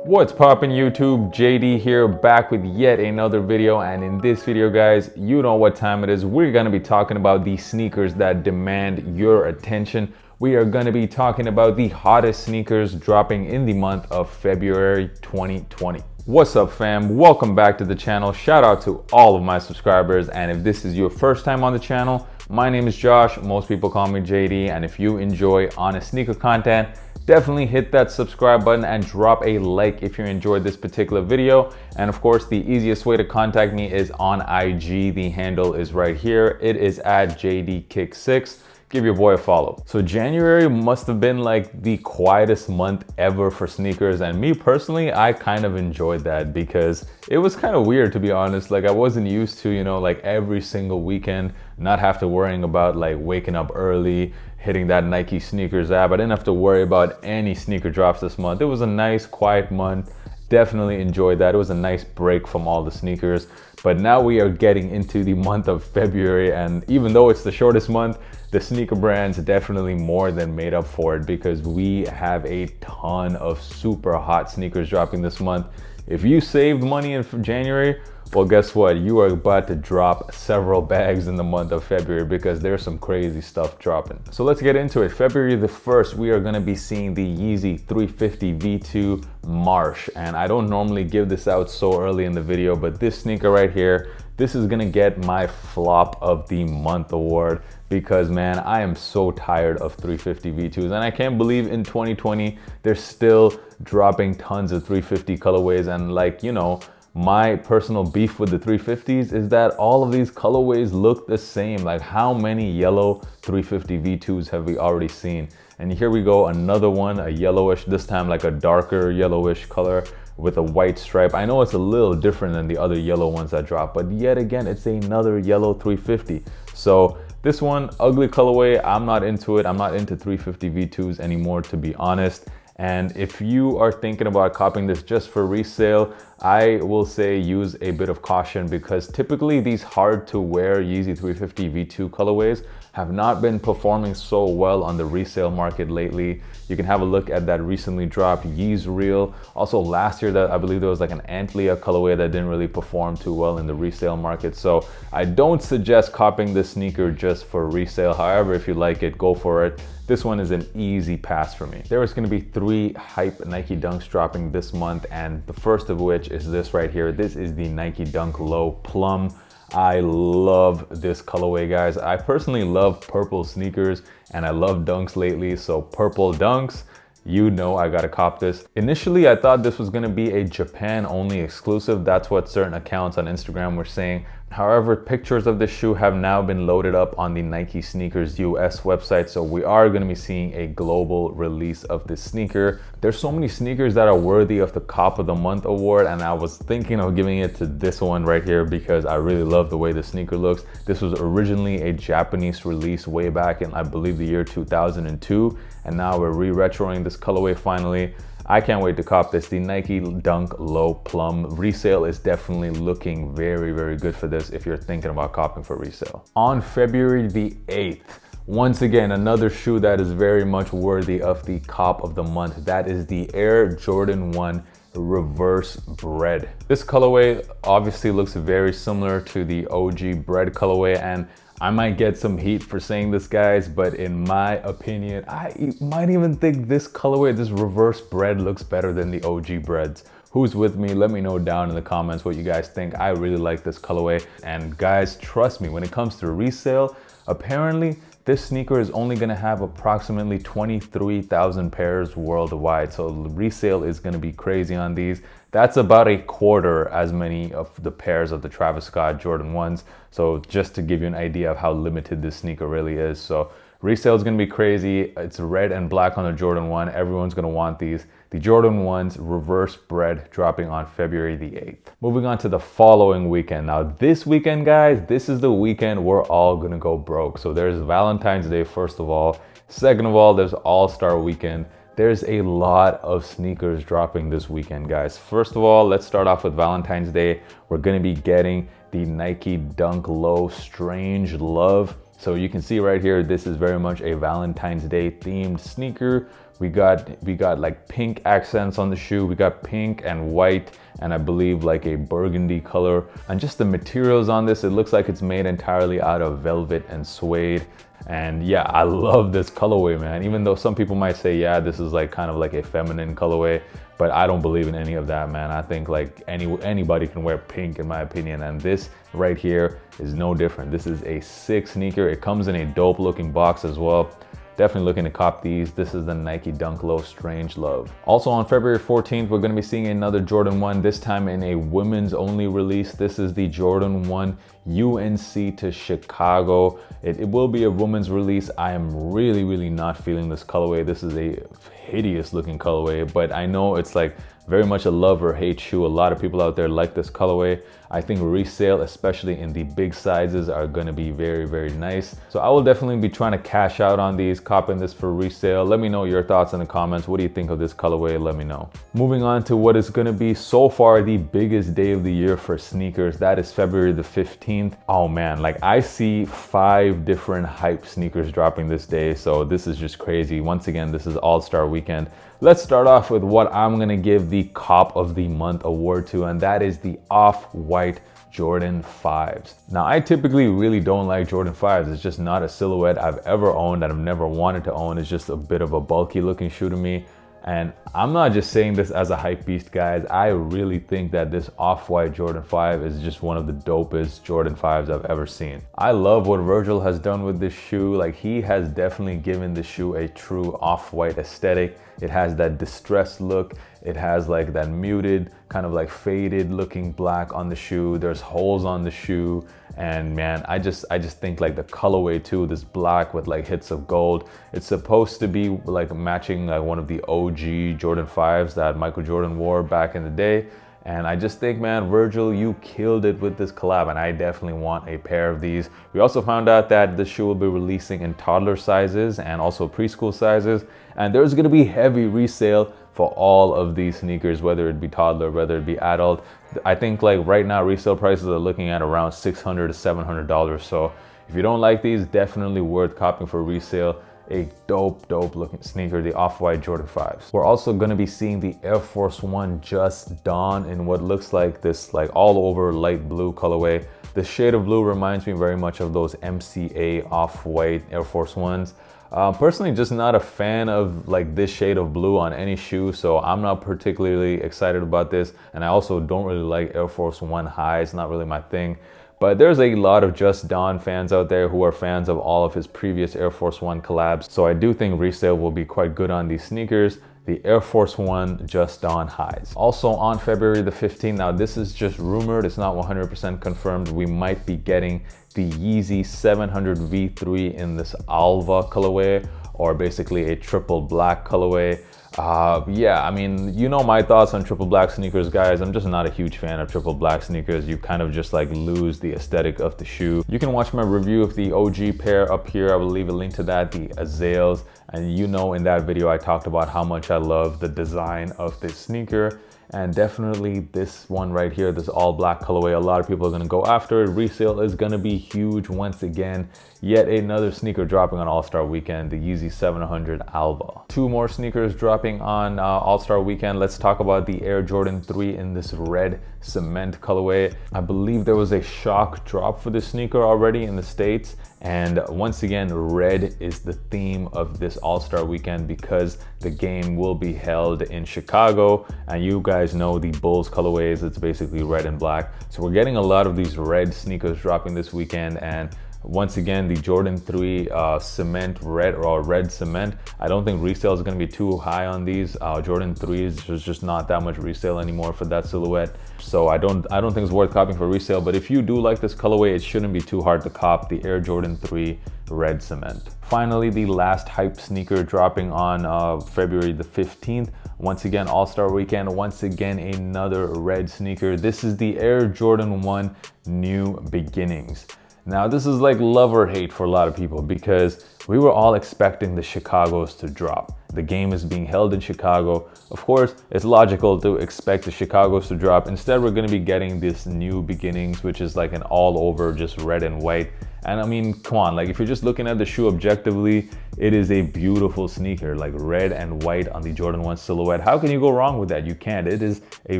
What's poppin' YouTube? JD here, back with yet another video, and in this video guys, you know what time it is. We're gonna be talking about the sneakers that demand your attention. We are gonna be talking about the hottest sneakers dropping in the month of February 2020. What's up fam? Welcome back to the channel. Shout out to all of my subscribers, and if this is your first time on the channel, my name is Josh. Most people call me JD, and if you enjoy honest sneaker content, definitely hit that subscribe button and drop a like if you enjoyed this particular video. And of course, the easiest way to contact me is on IG. The handle is right here. It is at JDKick6. Give your boy a follow. So January must have been like the quietest month ever for sneakers, and me personally, I kind of enjoyed that because it was kind of weird, to be honest. Like, I wasn't used to, you know, like every single weekend not have to worrying about like waking up early, hitting that Nike sneakers app. I didn't have to worry about any sneaker drops this month. It was a nice quiet month. Definitely enjoyed that. It was a nice break from all the sneakers. But now we are getting into the month of February, and even though it's the shortest month, the sneaker brands definitely more than made up for it because we have a ton of super hot sneakers dropping this month. If you saved money in January, well, guess what? You are about to drop several bags in the month of February because there's some crazy stuff dropping. So let's get into it. February the 1st, we are going to be seeing the Yeezy 350 V2 Marsh. And I don't normally give this out so early in the video, but this sneaker right here, this is going to get my flop of the month award because, man, I am so tired of 350 V2s. And I can't believe in 2020, they're still dropping tons of 350 colorways. And like, you know, my personal beef with the 350s is that all of these colorways look the same. Like, how many yellow 350 V2s have we already seen? And here we go, another one, a yellowish, this time like a darker yellowish color with a white stripe. I know it's a little different than the other yellow ones that drop, but yet again, it's another yellow 350. So this one, ugly colorway, I'm not into it. I'm not into 350 V2s anymore, to be honest. And if you are thinking about copying this just for resale, I will say use a bit of caution because typically these hard to wear Yeezy 350 V2 colorways have not been performing so well on the resale market lately. You can have a look at that recently dropped Yeezy. Also last year, that I believe there was like an Antlia colorway that didn't really perform too well in the resale market. So I don't suggest copying this sneaker just for resale. However, if you like it, go for it. This one is an easy pass for me. There is going to be 3 hype Nike Dunks dropping this month, and the first of which is this right here. This is the Nike Dunk Low Plum. I love this colorway, guys. I personally love purple sneakers and I love dunks lately, so purple dunks, you know I gotta cop this. Initially, I thought this was gonna be a Japan only exclusive. That's what certain accounts on Instagram were saying. However, pictures of this shoe have now been loaded up on the Nike Sneakers US website, so we are going to be seeing a global release of this sneaker. There's so many sneakers that are worthy of the Cop of the Month award, and I was thinking of giving it to this one right here because I really love the way the sneaker looks. This was originally a Japanese release way back in, I believe, the year 2002, and now we're re-retroing this colorway finally. I can't wait to cop this. The Nike Dunk Low Plum resale is definitely looking very, very good for this if you're thinking about copping for resale. On February the 8th, once again, another shoe that is very much worthy of the Cop of the Month. That is the Air Jordan 1 Reverse Bred. This colorway obviously looks very similar to the OG Bred colorway, and I might get some heat for saying this, guys, but in my opinion, I might even think this colorway, this reverse Bred, looks better than the OG Breds. Who's with me? Let me know down in the comments what you guys think. I really like this colorway. And guys, trust me, when it comes to resale, apparently this sneaker is only gonna have approximately 23,000 pairs worldwide. So resale is gonna be crazy on these. That's about a quarter as many of the pairs of the Travis Scott Jordan 1s. So just to give you an idea of how limited this sneaker really is. So resale is gonna be crazy. It's red and black on the Jordan 1. Everyone's gonna want these. The Jordan 1's Reverse Bred dropping on February the 8th. Moving on to the following weekend. Now this weekend, guys, this is the weekend we're all gonna go broke. So there's Valentine's Day, first of all. Second of all, there's All-Star Weekend. There's a lot of sneakers dropping this weekend, guys. First of all, let's start off with Valentine's Day. We're gonna be getting the Nike Dunk Low Strangelove. So you can see right here, this is very much a Valentine's Day themed sneaker. We got like pink accents on the shoe. We got pink and white, and I believe like a burgundy color. And just the materials on this, it looks like it's made entirely out of velvet and suede. And yeah, I love this colorway, man. Even though some people might say, yeah, this is like kind of like a feminine colorway, but I don't believe in any of that, man. I think like anybody can wear pink, in my opinion. And this right here is no different. This is a sick sneaker. It comes in a dope looking box as well. Definitely looking to cop these. This is the Nike Dunk Low Strangelove. Also on February 14th, we're gonna be seeing another Jordan 1, this time in a women's only release. This is the Jordan 1 UNC to Chicago. It will be a women's release. I am really not feeling this colorway. This is a hideous looking colorway, but I know it's like very much a love or hate shoe. A lot of people out there like this colorway. I think resale, especially in the big sizes, are gonna be very nice. So I will definitely be trying to cash out on these, copping this for resale. Let me know your thoughts in the comments. What do you think of this colorway? Let me know. Moving on to what is gonna be so far the biggest day of the year for sneakers. That is February the 15th. Oh man, like I see 5 different hype sneakers dropping this day. So this is just crazy. Once again, this is All-Star Weekend. Let's start off with what I'm gonna give the Cop of the Month award to, and that is the OffWhite Jordan 5s. Now, I typically really don't like Jordan 5s. It's just not a silhouette I've ever owned and I've never wanted to own. It's just a bit of a bulky looking shoe to me. And I'm not just saying this as a hype beast, guys. I really think that this Off-White Jordan 5 is just one of the dopest Jordan 5s I've ever seen. I love what Virgil has done with this shoe. Like, he has definitely given the shoe a true off-white aesthetic. It has that distressed look. It has like that muted, kind of like faded looking black on the shoe. There's holes on the shoe. And man, I just think like the colorway too, this black with like hits of gold. It's supposed to be like matching like one of the OG Jordan 5s that Michael Jordan wore back in the day. And I just think, man, Virgil, you killed it with this collab, and I definitely want a pair of these. We also found out that the shoe will be releasing in toddler sizes and also preschool sizes. And there's gonna be heavy resale for all of these sneakers, whether it be toddler, whether it be adult. I think like right now resale prices are looking at around $600 to $700. So if you don't like these, definitely worth copying for resale. A dope looking sneaker, the Off-White Jordan 5s. We're also gonna be seeing the Air Force One Just Dawn in what looks like this like all over light blue colorway. The shade of blue reminds me very much of those MCA Off-White Air Force Ones. Personally, just not a fan of like this shade of blue on any shoe, so I'm not particularly excited about this. And I also don't really like Air Force One highs, not really my thing. But there's a lot of Just Dawn fans out there who are fans of all of his previous Air Force One collabs. So I do think resale will be quite good on these sneakers. The Air Force One Just Dawn highs. Also on February the 15th, now this is just rumored, it's not 100% confirmed, we might be getting the Yeezy 700 V3 in this Alva colorway, or basically a triple black colorway. Yeah, I mean, you know my thoughts on triple black sneakers, guys. I'm just not a huge fan of triple black sneakers. You kind of just like lose the aesthetic of the shoe. You can watch my review of the OG pair up here. I will leave a link to that, the Azales. And you know, in that video, I talked about how much I love the design of this sneaker. And definitely this one right here, this all black colorway, a lot of people are gonna go after it. Resale is gonna be huge once again. Yet another sneaker dropping on All-Star Weekend, the Yeezy 700 Alva. 2 more sneakers dropping on All-Star Weekend. Let's talk about the Air Jordan 3 in this red cement colorway. I believe there was a shock drop for this sneaker already in the States. And once again, red is the theme of this All-Star Weekend because the game will be held in Chicago. And you guys know the Bulls colorways, it's basically red and black. So we're getting a lot of these red sneakers dropping this weekend. And once again, the Jordan 3 cement red or red cement. I don't think resale is going to be too high on these. Jordan 3s, there's just not that much resale anymore for that silhouette. So I don't think it's worth copying for resale. But if you do like this colorway, it shouldn't be too hard to cop the Air Jordan 3 red cement. Finally, the last hype sneaker dropping on February the 15th. Once again, All-Star Weekend. Once again, another red sneaker. This is the Air Jordan 1 New Beginnings. Now, this is like love or hate for a lot of people because we were all expecting the Chicagos to drop. The game is being held in Chicago. Of course, it's logical to expect the Chicagos to drop. Instead, we're going to be getting this New Beginnings, which is like an all over just red and white. And I mean, come on, like if you're just looking at the shoe objectively, it is a beautiful sneaker, like red and white on the Jordan 1 silhouette. How can you go wrong with that? You can't. It is a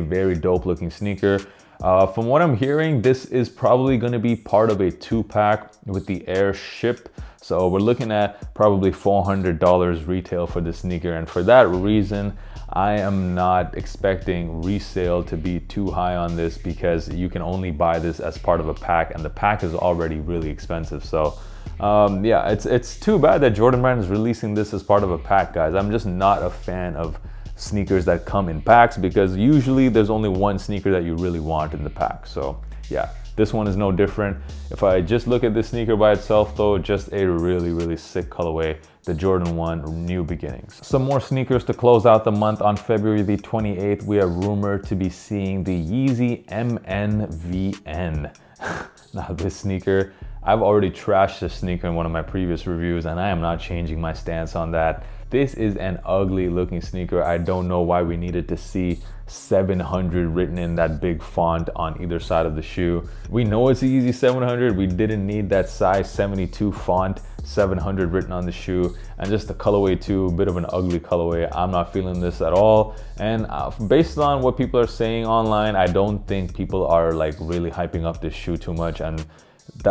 very dope looking sneaker. From what I'm hearing, this is probably going to be part of a 2-pack with the Air ship. So we're looking at probably $400 retail for this sneaker. And for that reason, I am not expecting resale to be too high on this, because you can only buy this as part of a pack, and the pack is already really expensive. So yeah, it's too bad that Jordan Brand is releasing this as part of a pack, guys. I'm just not a fan of sneakers that come in packs, because usually there's only one sneaker that you really want in the pack. So yeah, this one is no different. If I just look at this sneaker by itself though, just a really sick colorway, the Jordan 1 New Beginnings. Some more sneakers to close out the month. On February the 28th, we are rumored to be seeing the Yeezy MNVN. Now this sneaker, I've already trashed this sneaker in one of my previous reviews, and I am not changing my stance on that. This is an ugly looking sneaker. I don't know why we needed to see 700 written in that big font on either side of the shoe. We know it's a Yeezy 700. We didn't need that size 72 font, 700 written on the shoe. And just the colorway too, a bit of an ugly colorway. I'm not feeling this at all. And based on what people are saying online, I don't think people are like really hyping up this shoe too much. And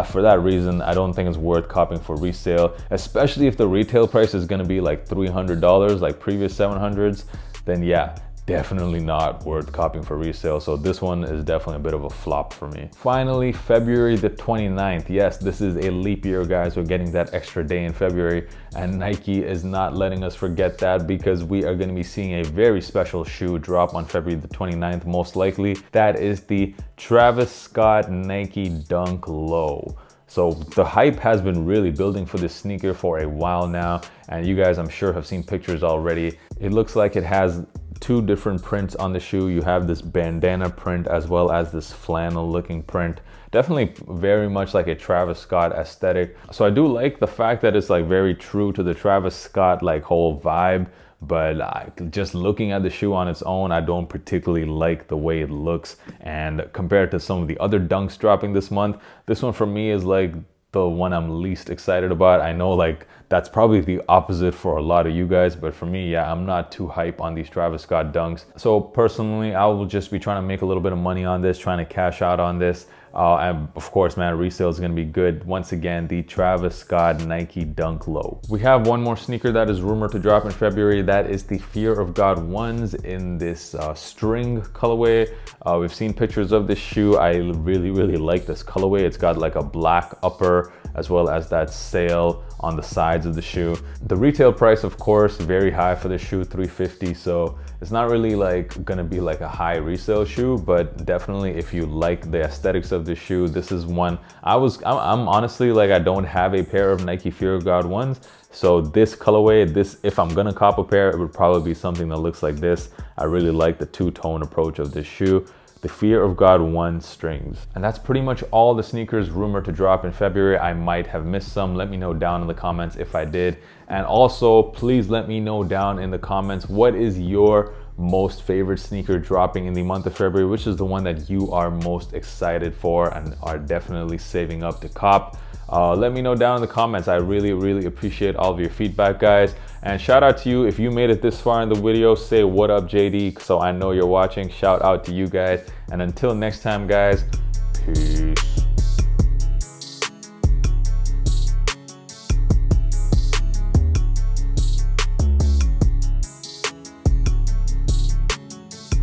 for that reason, I don't think it's worth copying for resale, especially if the retail price is going to be like $300 like previous 700s. Then yeah, definitely not worth copying for resale. So this one is definitely a bit of a flop for me. Finally, February the 29th. Yes, this is a leap year, guys. We're getting that extra day in February, and Nike is not letting us forget that, because we are going to be seeing a very special shoe drop on February the 29th, most likely. That is the Travis Scott Nike Dunk Low. So the hype has been really building for this sneaker for a while now, and you guys, I'm sure, have seen pictures already. It looks like it has two different prints on the shoe. You have this bandana print as well as this flannel looking print. Definitely very much like a Travis Scott aesthetic. So I do like the fact that it's like very true to the Travis Scott like whole vibe, but just looking at the shoe on its own, I don't particularly like the way it looks. And compared to some of the other dunks dropping this month, this one for me is like the one I'm least excited about. I know like that's probably the opposite for a lot of you guys, but for me, yeah, I'm not too hype on these Travis Scott dunks. So personally, I will just be trying to make a little bit of money on this, trying to cash out on this. And of course, man, resale is going to be good. Once again, the Travis Scott Nike Dunk Low. We have one more sneaker that is rumored to drop in February. That is the Fear of God 1s in this string colorway. We've seen pictures of this shoe. I really like this colorway. It's got like a black upper as well as that sail on the sides of the shoe. The retail price, of course, very high for this shoe, $350. So it's not really like gonna be like a high resale shoe, but definitely if you like the aesthetics of the shoe, this is one. I'm honestly like, I don't have a pair of Nike Fear of God 1s. So this colorway, if I'm gonna cop a pair, it would probably be something that looks like this. I really like the two-tone approach of this shoe. The Fear of God 1 strings. And that's pretty much all the sneakers rumored to drop in February. I might have missed some. Let me know down in the comments if I did. And also, please let me know down in the comments, what is your most favorite sneaker dropping in the month of February? Which is the one that you are most excited for and are definitely saving up to cop? Let me know down in the comments. I really appreciate all of your feedback, guys. And shout out to you if you made it this far in the video. Say what up, JD, so I know you're watching. Shout out to you guys. And until next time, guys, peace.